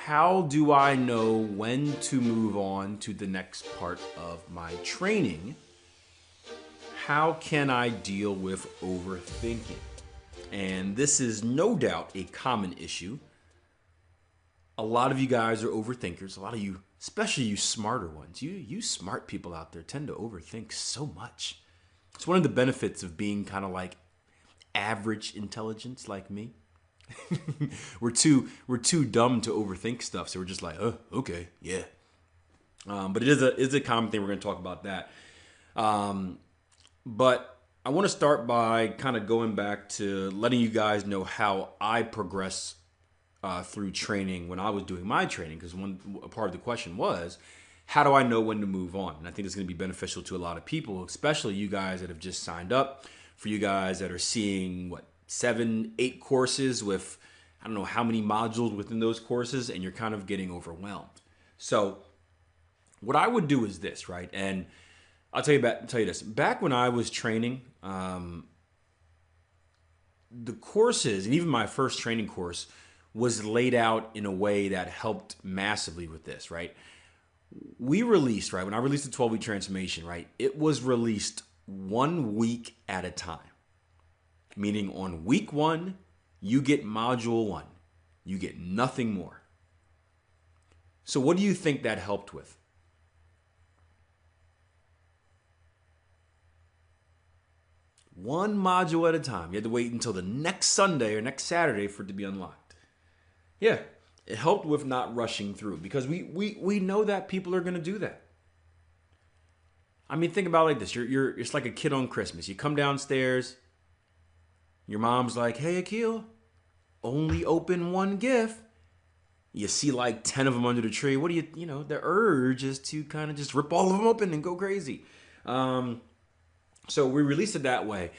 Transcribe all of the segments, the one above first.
How do I know when to move on to the next part of my training? How can I deal with overthinking? And this is no doubt a common issue. A lot of you guys are overthinkers. A lot of you, especially you smarter ones, you smart people out there tend to overthink so much. It's one of the benefits of being kind of like average intelligence like me. we're too dumb to overthink stuff, so we're just like, oh, okay, yeah. But it is a common thing. We're going to talk about that. But I want to start by kind of going back to letting you guys know how I progress through training when I was doing my training, because a part of the question was, how do I know when to move on? And I think it's going to be beneficial to a lot of people, especially you guys that have just signed up. For you guys that are seeing 7, 8 courses with I don't know how many modules within those courses, and you're kind of getting overwhelmed. So what I would do is this, right? And I'll tell you this. Back when I was training, the courses, and even my first training course, was laid out in a way that helped massively with this, right? We released, right? When I released the 12-week transformation, right? It was released 1 week at a time. Meaning on week 1, you get module 1. You get nothing more. So what do you think that helped with? One module at a time. You had to wait until the next Sunday or next Saturday for it to be unlocked. Yeah, it helped with not rushing through, because we know that people are going to do that. I mean, think about it like this. It's like a kid on Christmas. You come downstairs. Your mom's like, hey, Akil, only open one gift. You see like 10 of them under the tree. What do the urge is to kind of just rip all of them open and go crazy. So we released it that way.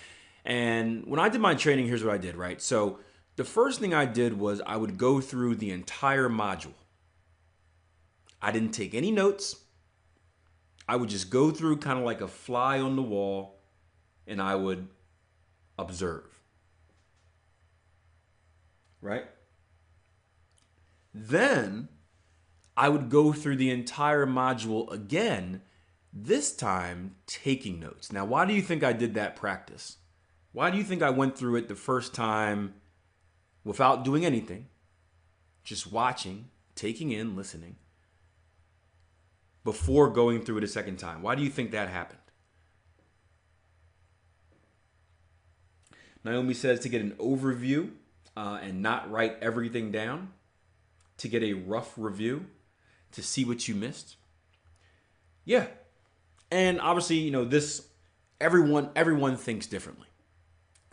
And when I did my training, here's what I did, right? So the first thing I did was I would go through the entire module. I didn't take any notes. I would just go through kind of like a fly on the wall, and I would observe. Right? Then I would go through the entire module again, this time taking notes. Now, why do you think I did that practice? Why do you think I went through it the first time without doing anything, just watching, taking in, listening, before going through it a second time? Why do you think that happened? Naomi says to get an overview and not write everything down, to get a rough review, to see what you missed. Yeah. And obviously, everyone thinks differently,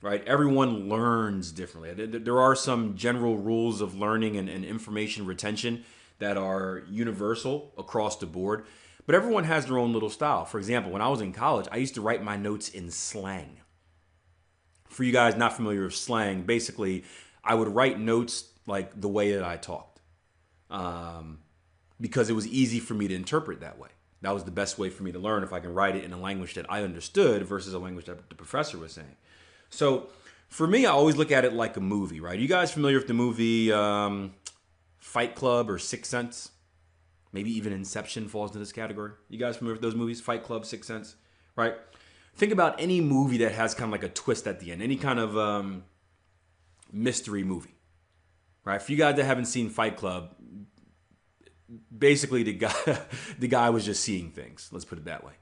right? Everyone learns differently. There are some general rules of learning and information retention that are universal across the board, but everyone has their own little style. For example, when I was in college, I used to write my notes in slang. For you guys not familiar with slang, basically, I would write notes like the way that I talked, because it was easy for me to interpret that way. That was the best way for me to learn, if I can write it in a language that I understood versus a language that the professor was saying. So for me, I always look at it like a movie, right? You guys familiar with the movie Fight Club or Sixth Sense? Maybe even Inception falls into this category. You guys familiar with those movies? Fight Club, Sixth Sense, right? Think about any movie that has kind of like a twist at the end, any kind of mystery movie, right? For you guys that haven't seen Fight Club, basically the guy was just seeing things. Let's put it that way.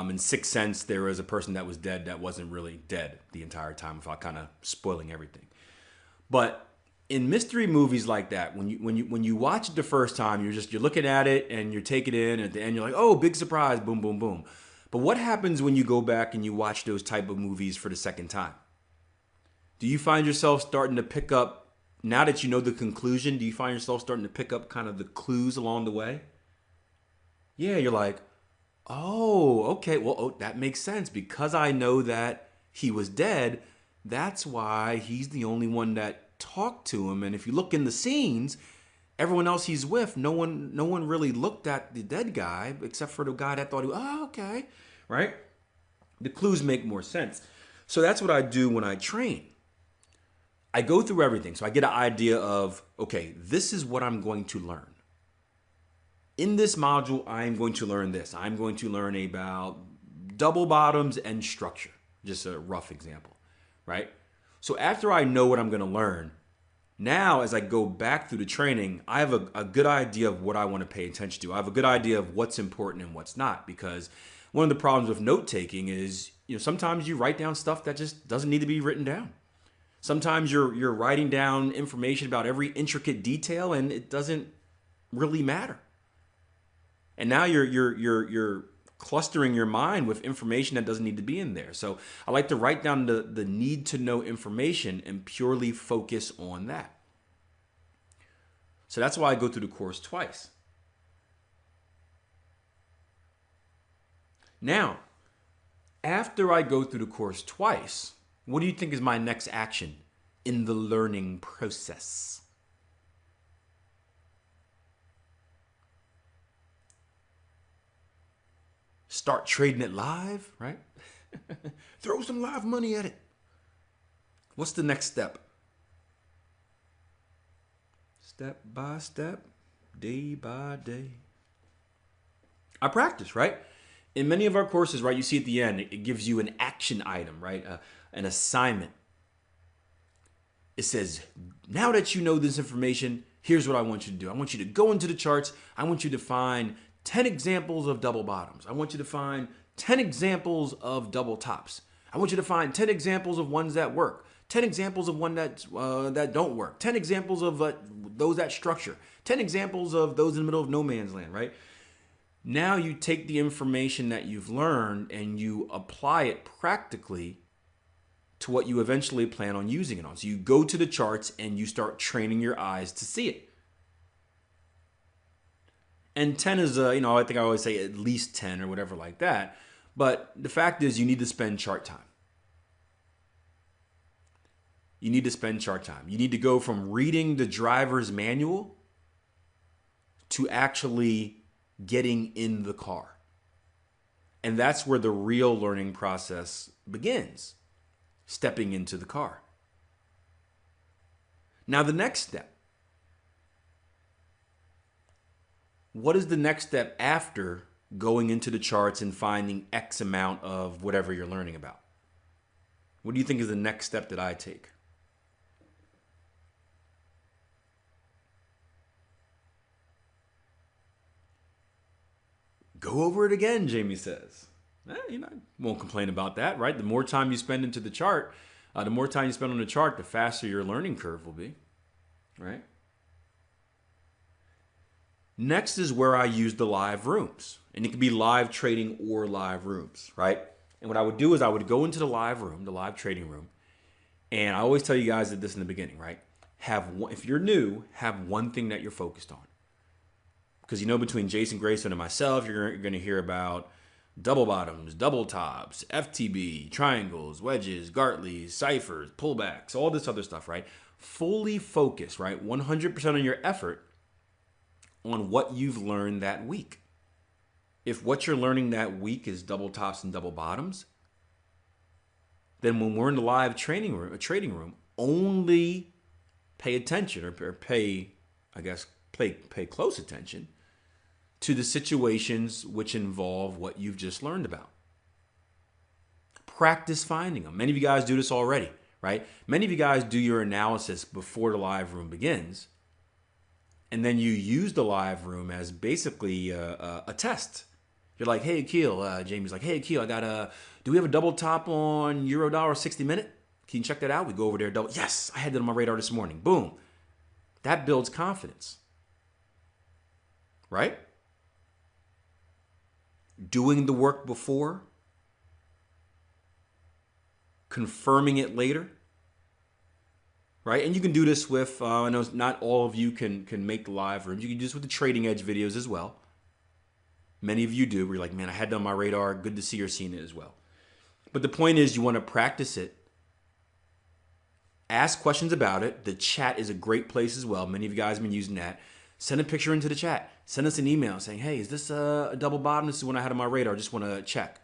In Sixth Sense, there was a person that was dead that wasn't really dead the entire time, without kind of spoiling everything. But in mystery movies like that, when you watch it the first time, you're looking at it and you're taking it in, and at the end you're like, oh, big surprise, boom, boom, boom. But what happens when you go back and you watch those type of movies for the second time? Do you find yourself starting to pick up, now that you know the conclusion, do you find yourself starting to pick up kind of the clues along the way? Yeah, you're like, oh, okay, well, that makes sense. Because I know that he was dead, that's why he's the only one that talked to him. And if you look in the scenes, everyone else he's with, no one really looked at the dead guy except for the guy that thought he was, oh, okay, right? The clues make more sense. So that's what I do when I train. I go through everything. So I get an idea of, okay, this is what I'm going to learn. In this module, I'm going to learn this. I'm going to learn about double bottoms and structure. Just a rough example, right? So after I know what I'm going to learn, now as I go back through the training, I have a good idea of what I want to pay attention to. I have a good idea of what's important and what's not, because one of the problems with note taking is, sometimes you write down stuff that just doesn't need to be written down. Sometimes you're writing down information about every intricate detail and it doesn't really matter. And now you're clustering your mind with information that doesn't need to be in there. So I like to write down the need to know information and purely focus on that. So that's why I go through the course twice. Now, after I go through the course twice, what do you think is my next action in the learning process? Start trading it live, right? Throw some live money at it. What's the next step? Step by step, day by day. I practice, right? In many of our courses, right, you see at the end, it gives you an action item, right? An assignment. It says, now that you know this information, here's what I want you to do. I want you to go into the charts. I want you to find 10 examples of double bottoms. I want you to find 10 examples of double tops. I want you to find 10 examples of ones that work, 10 examples of one that don't work, 10 examples of those that structure, 10 examples of those in the middle of no man's land, right? Now you take the information that you've learned and you apply it practically to what you eventually plan on using it on. So you go to the charts and you start training your eyes to see it. And 10 is, I think I always say at least 10 or whatever like that. But the fact is you need to spend chart time. You need to spend chart time. You need to go from reading the driver's manual to actually getting in the car. And that's where the real learning process begins, stepping into the car. Now the next step. What is the next step after going into the charts and finding X amount of whatever you're learning about? What do you think is the next step that I take? Go over it again, Jamie says. I won't complain about that, right? The more time you spend into the chart, the more time you spend on the chart, the faster your learning curve will be, right? Next is where I use the live rooms. And it can be live trading or live rooms, right? And what I would do is I would go into the live room, the live trading room. And I always tell you guys this in the beginning, right? If you're new, have one thing that you're focused on. Because between Jason Grayson and myself, you're going to hear about double bottoms, double tops, FTB, triangles, wedges, Gartleys, ciphers, pullbacks, all this other stuff, right? Fully focus, right? 100% on your effort on what you've learned that week. If what you're learning that week is double tops and double bottoms, then when we're in the live trading room, only pay attention or pay close attention to the situations which involve what you've just learned about. Practice finding them. Many of you guys do this already, right? Many of you guys do your analysis before the live room begins. And then you use the live room as basically a test. You're like, hey, Akil. Jamie's like, hey, Akil, do we have a double top on Euro dollar 60 minute? Can you check that out? We go over there. Yes, I had that on my radar this morning. Boom. That builds confidence. Right? Doing the work before, confirming it later. Right? And you can do this with, I know not all of you can make the live rooms. You can do this with the Trading Edge videos as well. Many of you do. Where you're like, man, I had that on my radar. Good to see you're seeing it as well. But the point is you want to practice it. Ask questions about it. The chat is a great place as well. Many of you guys have been using that. Send a picture into the chat. Send us an email saying, hey, is this a double bottom? This is one I had on my radar. I just want to check.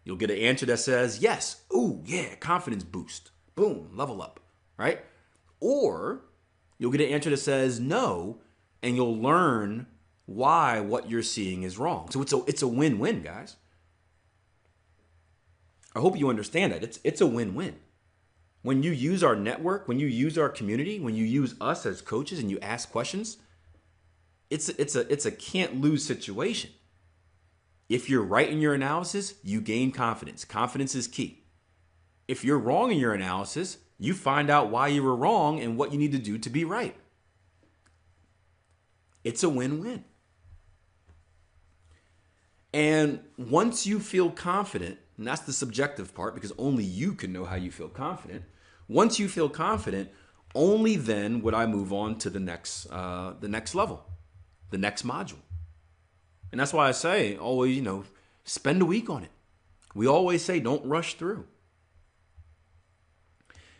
You'll get an answer that says, yes. Ooh, yeah, confidence boost. Boom, level up, right? Or you'll get an answer that says no, and you'll learn why what you're seeing is wrong. So it's a win-win, guys. I hope you understand that. It's a win-win. When you use our network, when you use our community, when you use us as coaches and you ask questions, it's a can't lose situation. If you're right in your analysis, you gain confidence. Confidence is key. If you're wrong in your analysis, you find out why you were wrong and what you need to do to be right. It's a win-win. And once you feel confident, and that's the subjective part because only you can know how you feel confident. Once you feel confident, only then would I move on to the next level, the next module. And that's why I say always, spend a week on it. We always say don't rush through.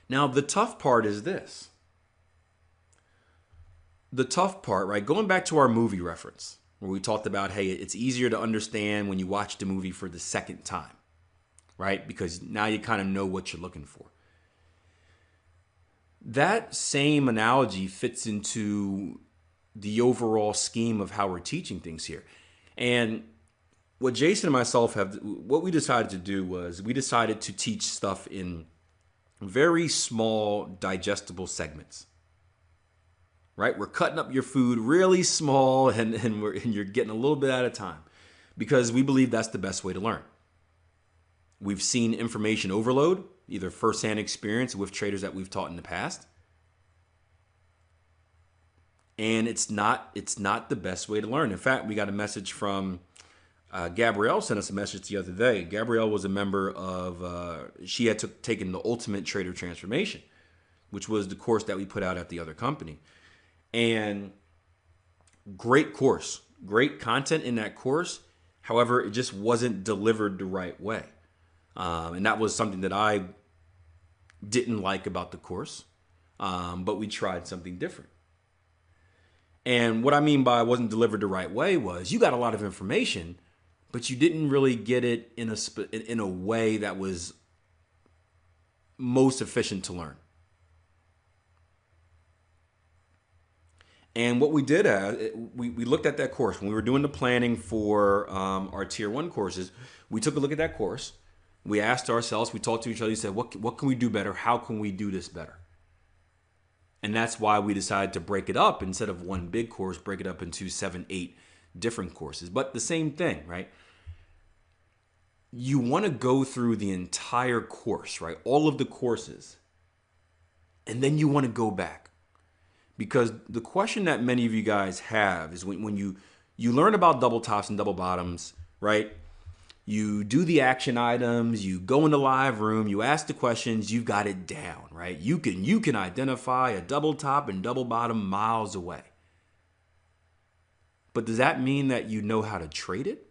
Now, the tough part is this. The tough part, right? Going back to our movie reference where we talked about, hey, it's easier to understand when you watch the movie for the second time, right? Because now you kind of know what you're looking for. That same analogy fits into the overall scheme of how we're teaching things here. And what Jason and myself what we decided to do was we decided to teach stuff in very small, digestible segments. Right? We're cutting up your food really small and you're getting a little bit at a time because we believe that's the best way to learn. We've seen information overload, either firsthand experience with traders that we've taught in the past. And it's not the best way to learn. In fact, we got a message from Gabrielle sent us a message the other day. Gabrielle was a member of, she had taken the Ultimate Trader Transformation, which was the course that we put out at the other company. And great course, great content in that course. However, it just wasn't delivered the right way. And that was something that I didn't like about the course, but we tried something different. And what I mean by wasn't delivered the right way was you got a lot of information, but you didn't really get it in a way that was most efficient to learn. And what we did, we looked at that course. When we were doing the planning for our Tier 1 courses, we took a look at that course. We asked ourselves, we talked to each other, we said, what can we do better? How can we do this better? And that's why we decided to break it up instead of one big course, break it up into 7, 8 different courses. But the same thing, right? You want to go through the entire course, right? All of the courses. And then you want to go back. Because the question that many of you guys have is when you learn about double tops and double bottoms, right? You do the action items, you go in the live room, you ask the questions, you've got it down, right? You can identify a double top and double bottom miles away. But does that mean that you know how to trade it?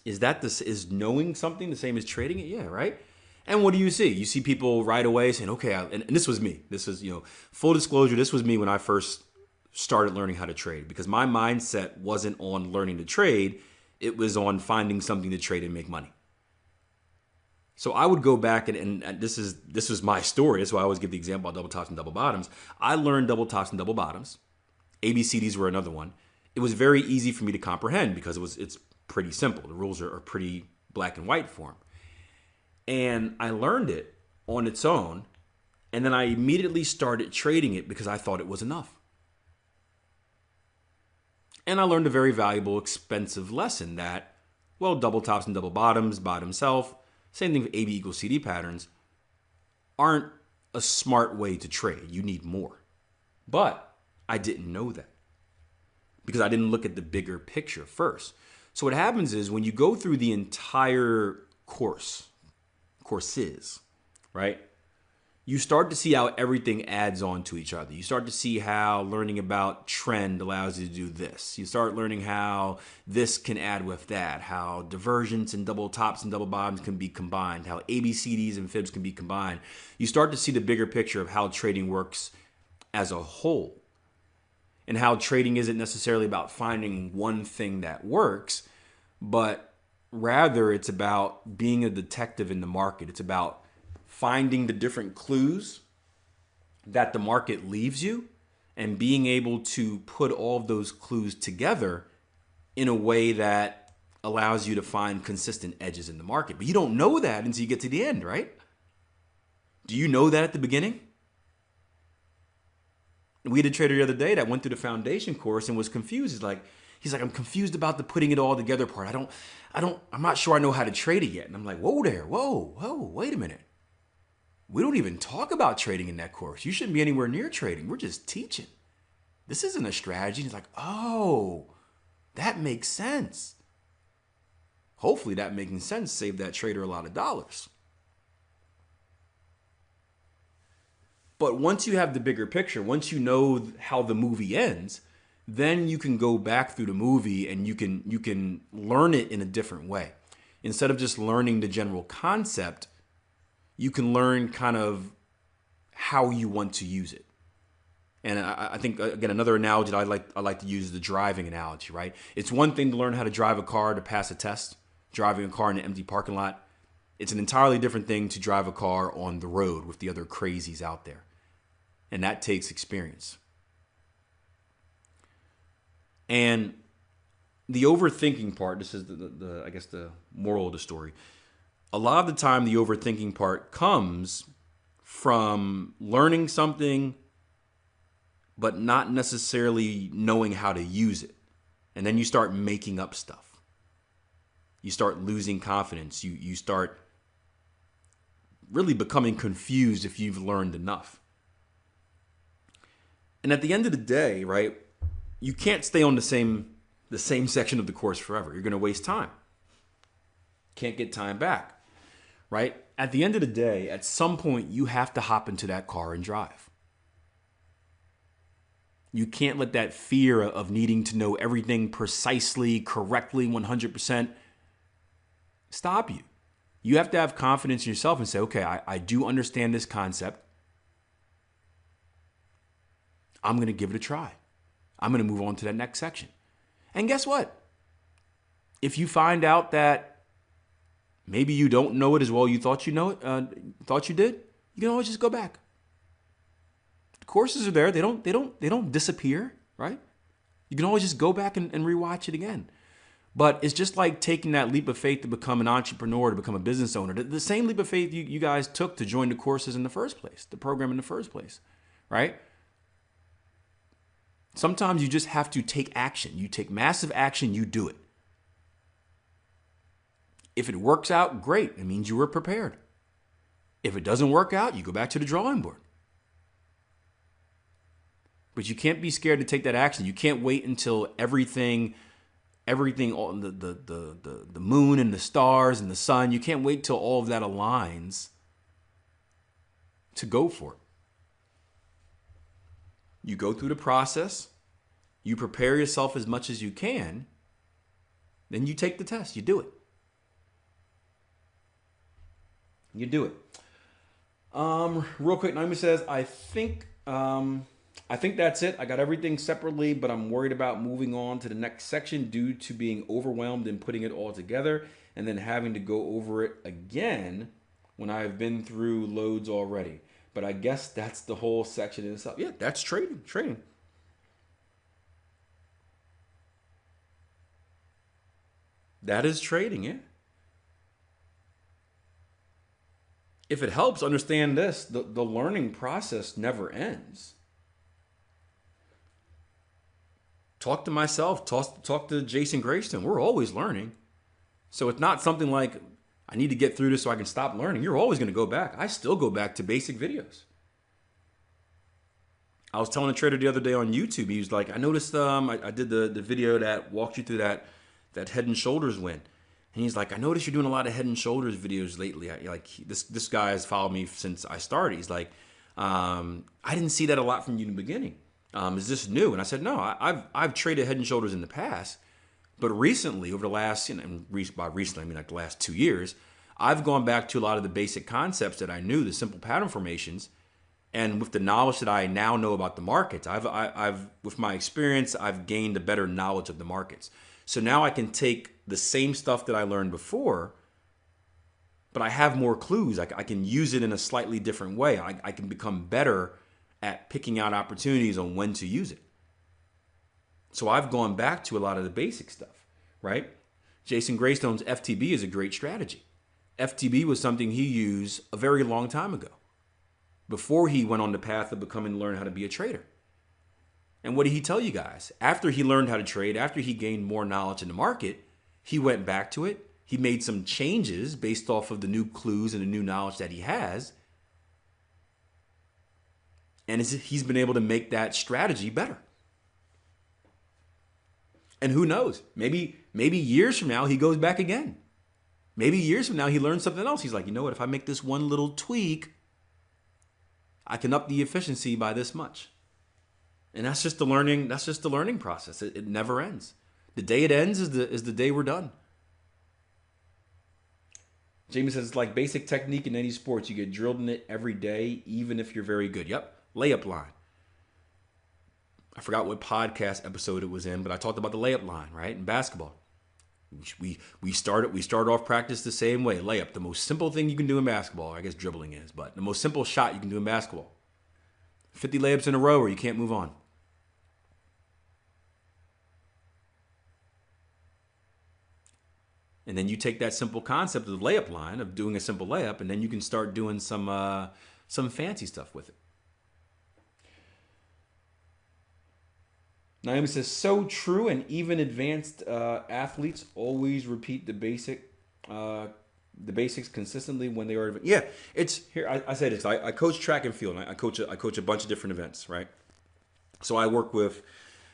Is knowing something the same as trading it? Yeah, right? And what do you see? You see people right away saying, okay, and this was me. This is, full disclosure, this was me when I first started learning how to trade because my mindset wasn't on learning to trade. It was on finding something to trade and make money. So I would go back and this is my story. That's why I always give the example of double tops and double bottoms. I learned double tops and double bottoms. ABCDs were another one. It was very easy for me to comprehend because it's pretty simple. The rules are pretty black and white for them. And I learned it on its own. And then I immediately started trading it because I thought it was enough. And I learned a very valuable, expensive lesson that, well, double tops and double bottoms, bottom self, same thing with AB equals CD patterns, aren't a smart way to trade. You need more. But I didn't know that because I didn't look at the bigger picture first. So what happens is when you go through the entire courses, right? You start to see how everything adds on to each other. You start to see how learning about trend allows you to do this. You start learning how this can add with that, how divergence and double tops and double bottoms can be combined, how ABCDs and fibs can be combined. You start to see the bigger picture of how trading works as a whole. And how trading isn't necessarily about finding one thing that works, but Rather, it's about being a detective in the market. It's about finding the different clues that the market leaves you and being able to put all of those clues together in a way that allows you to find consistent edges in the market. But you don't know that until you get to the end, right? Do you know that at the beginning? We had a trader the other day that went through the foundation course and was confused. He's like, I'm confused about the putting it all together part. I'm not sure I know how to trade it yet. And I'm like, whoa there, whoa, wait a minute. We don't even talk about trading in that course. You shouldn't be anywhere near trading. We're just teaching. This isn't a strategy. He's like, oh, that makes sense. Hopefully that making sense saved that trader a lot of dollars. But once you have the bigger picture, once you know how the movie ends, then you can go back through the movie and you can learn it in a different way. Instead of just learning the general concept, you can learn kind of how you want to use it. And I think, again, another analogy that I like to use is the driving analogy, right? It's one thing to learn how to drive a car to pass a test, driving a car in an empty parking lot. It's an entirely different thing to drive a car on the road with the other crazies out there. And that takes experience. And the overthinking part, this is I guess the moral of the story. A lot of the time, the overthinking part comes from learning something, but not necessarily knowing how to use it. And then you start making up stuff. You start losing confidence. You start really becoming confused if you've learned enough. And at the end of the day, right, you can't stay on the same section of the course forever. You're going to waste time. Can't get time back, right? At the end of the day, at some point, you have to hop into that car and drive. You can't let that fear of needing to know everything precisely, correctly, 100% stop you. You have to have confidence in yourself and say, okay, I do understand this concept. I'm going to give it a try. I'm going to move on to that next section. And guess what? If you find out that maybe you don't know it as well you thought you know it, thought you did, you can always just go back. The courses are there. They don't disappear, right? You can always just go back and rewatch it again. But it's just like taking that leap of faith to become an entrepreneur, to become a business owner. The same leap of faith you guys took to join the courses in the first place, the program in the first place, right? Sometimes you just have to take action. You take massive action, you do it. If it works out, great. It means you were prepared. If it doesn't work out, you go back to the drawing board. But you can't be scared to take that action. You can't wait until everything on the moon and the stars and the sun, you can't wait till all of that aligns to go for it. You go through the process, you prepare yourself as much as you can, then you take the test, you do it. You do it. Real quick, Naomi says, I think that's it. I got everything separately, but I'm worried about moving on to the next section due to being overwhelmed and putting it all together and then having to go over it again when I've been through loads already. But I guess that's the whole section in itself. Yeah, that's trading. That is trading, yeah. If it helps, understand this, the learning process never ends. Talk to myself, talk to Jason Grayston. We're always learning. So it's not something like, I need to get through this so I can stop learning. You're always going to go back. I still go back to basic videos. I was telling a trader the other day on YouTube, he was like, I noticed I did the video that walked you through that head and shoulders win. And he's like, I noticed you're doing a lot of head and shoulders videos lately. This guy has followed me since I started. He's like, I didn't see that a lot from you in the beginning. Is this new? And I said, no, I've traded head and shoulders in the past. But recently, over the last, by recently, I mean like the last 2 years, I've gone back to a lot of the basic concepts that I knew, the simple pattern formations, And with the knowledge that I now know about the markets, I've with my experience, I've gained a better knowledge of the markets. So now I can take the same stuff that I learned before, but I have more clues. I can use it in a slightly different way. I can become better at picking out opportunities on when to use it. So I've gone back to a lot of the basic stuff, right? Jason Greystone's FTB is a great strategy. FTB was something he used a very long time ago, before he went on the path of becoming learn how to be a trader. And what did he tell you guys? After he learned how to trade, after he gained more knowledge in the market, he went back to it. He made some changes based off of the new clues and the new knowledge that he has. And he's been able to make that strategy better. And who knows? Maybe years from now, he goes back again. Maybe years from now, he learns something else. He's like, you know what? If I make this one little tweak, I can up the efficiency by this much. And that's just the learning process. It never ends. The day it ends is the day we're done. Jamie says it's like basic technique in any sports. You get drilled in it every day, even if you're very good. Yep. Layup line. I forgot what podcast episode it was in, but I talked about the layup line, right? In basketball. We start off practice the same way. Layup, the most simple thing you can do in basketball. I guess dribbling is, but the most simple shot you can do in basketball. 50 layups in a row or you can't move on. And then you take that simple concept of the layup line, of doing a simple layup, and then you can start doing some fancy stuff with it. Naomi says, so true, and even advanced athletes always repeat the basics consistently when they are. Yeah, it's here. I say this. I coach track and field. And I coach a bunch of different events, right? So I work with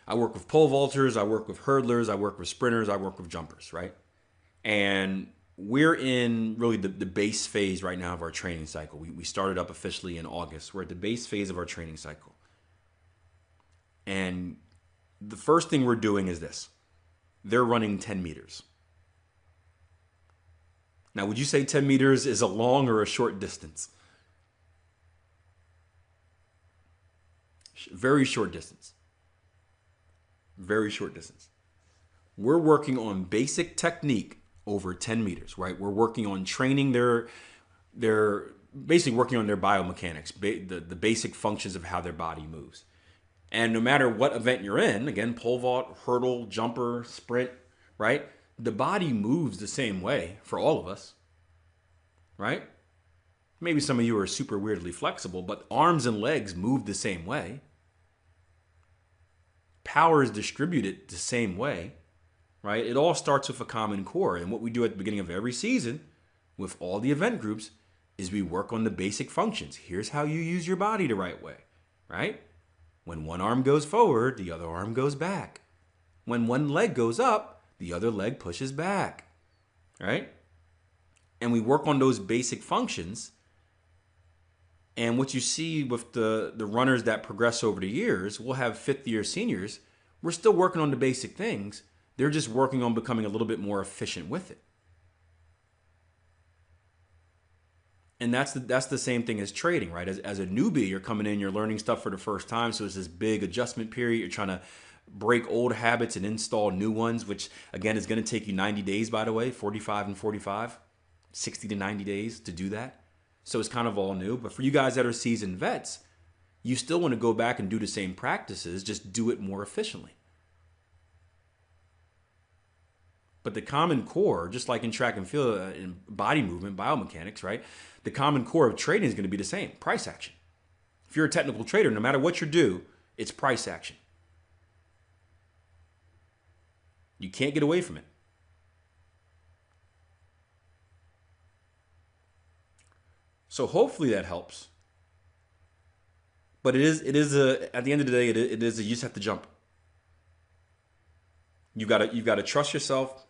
pole vaulters. I work with hurdlers. I work with sprinters. I work with jumpers, right? And we're in really the base phase right now of our training cycle. We started up officially in August. We're at the base phase of our training cycle. And the first thing we're doing is this. They're running 10 meters. Now, would you say 10 meters is a long or a short distance? Very short distance. Very short distance. We're working on basic technique over 10 meters, right? We're working on training their basically working on their biomechanics, the basic functions of how their body moves. And no matter what event you're in, again, pole vault, hurdle, jumper, sprint, right? The body moves the same way for all of us, right? Maybe some of you are super weirdly flexible, but arms and legs move the same way. Power is distributed the same way, right? It all starts with a common core. And what we do at the beginning of every season with all the event groups is we work on the basic functions. Here's how you use your body the right way, right? When one arm goes forward, the other arm goes back. When one leg goes up, the other leg pushes back, right? And we work on those basic functions. And what you see with the runners that progress over the years, we'll have fifth-year seniors. We're still working on the basic things. They're just working on becoming a little bit more efficient with it. And that's the same thing as trading, right? As a newbie, you're coming in, you're learning stuff for the first time. So it's this big adjustment period. You're trying to break old habits and install new ones, which again is going to take you 90 days, by the way, 45 and 45, 60 to 90 days to do that. So it's kind of all new. But for you guys that are seasoned vets, you still want to go back and do the same practices, just do it more efficiently. But the common core, just like in track and field, in body movement, biomechanics, right? The common core of trading is going to be the same, price action. If you're a technical trader, no matter what you do, it's price action. You can't get away from it. So hopefully that helps. But it is at the end of the day, you just have to jump. You've got to trust yourself.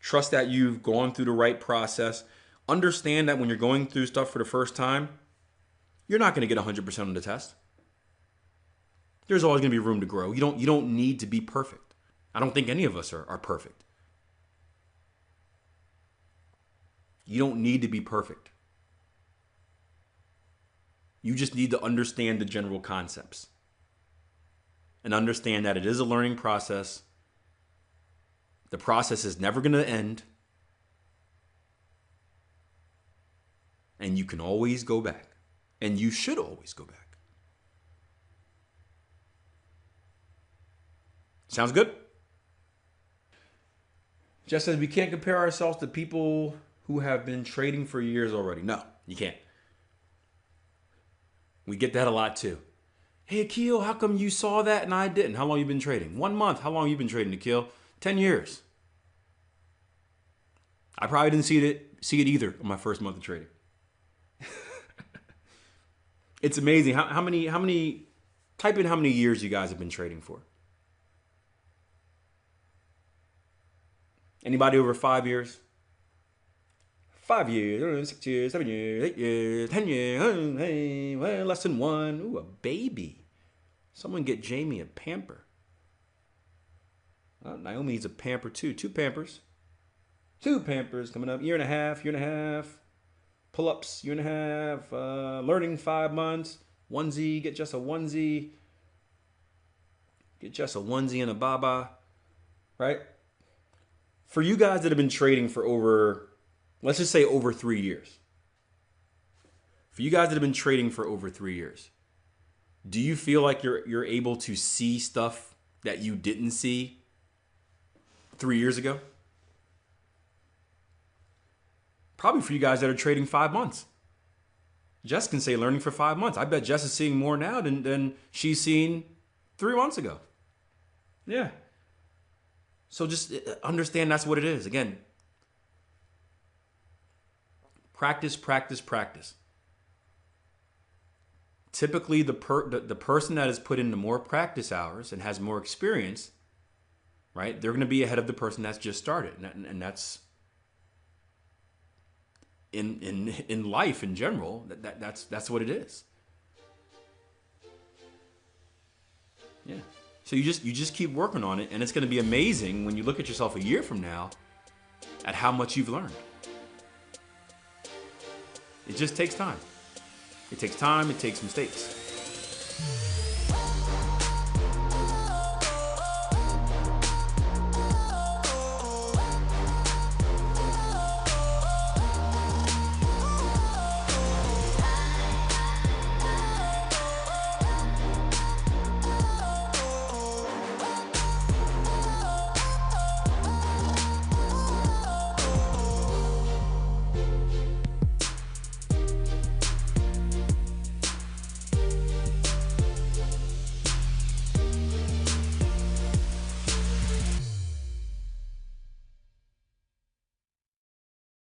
Trust that you've gone through the right process. Understand that when you're going through stuff for the first time, you're not going to get 100% on the test. There's always going to be room to grow. You don't need to be perfect. I don't think any of us are perfect. You don't need to be perfect. You just need to understand the general concepts and understand that it is a learning process. The process is never going to end. And you can always go back. And you should always go back. Sounds good? Jess says we can't compare ourselves to people who have been trading for years already. No, you can't. We get that a lot too. Hey, Akil, how come you saw that and I didn't? How long you been trading? 1 month. How long you been trading, Akil? 10 years. I probably didn't see it either on my first month of trading. It's amazing how many type in how many years you guys have been trading for. Anybody over 5 years? 5 years, 6 years, 7 years, 8 years, 10 years, hey, well, less than 1. Ooh, a baby. Someone get Jamie a pamper. Naomi needs a pamper too. 2 pampers. 2 pampers coming up. Year and a half. Pull-ups, year and a half. Learning 5 months. Onesie, get Jess a onesie. Get Jess a onesie and a baba. Right? For you guys that have been trading for over, let's just say over 3 years. For you guys that have been trading for over 3 years, do you feel like you're able to see stuff that you didn't see 3 years ago? Probably for you guys that are trading 5 months. Jess can say learning for 5 months. I bet Jess is seeing more now than she's seen 3 months ago. Yeah. So just understand that's what it is. Again, practice. Typically, the person that has put in the more practice hours and has more experience, right? They're going to be ahead of the person that's just started, and that's in life in general. That's what it is. Yeah. So you just keep working on it, and it's going to be amazing when you look at yourself a year from now at how much you've learned. It just takes time. It takes time. It takes mistakes.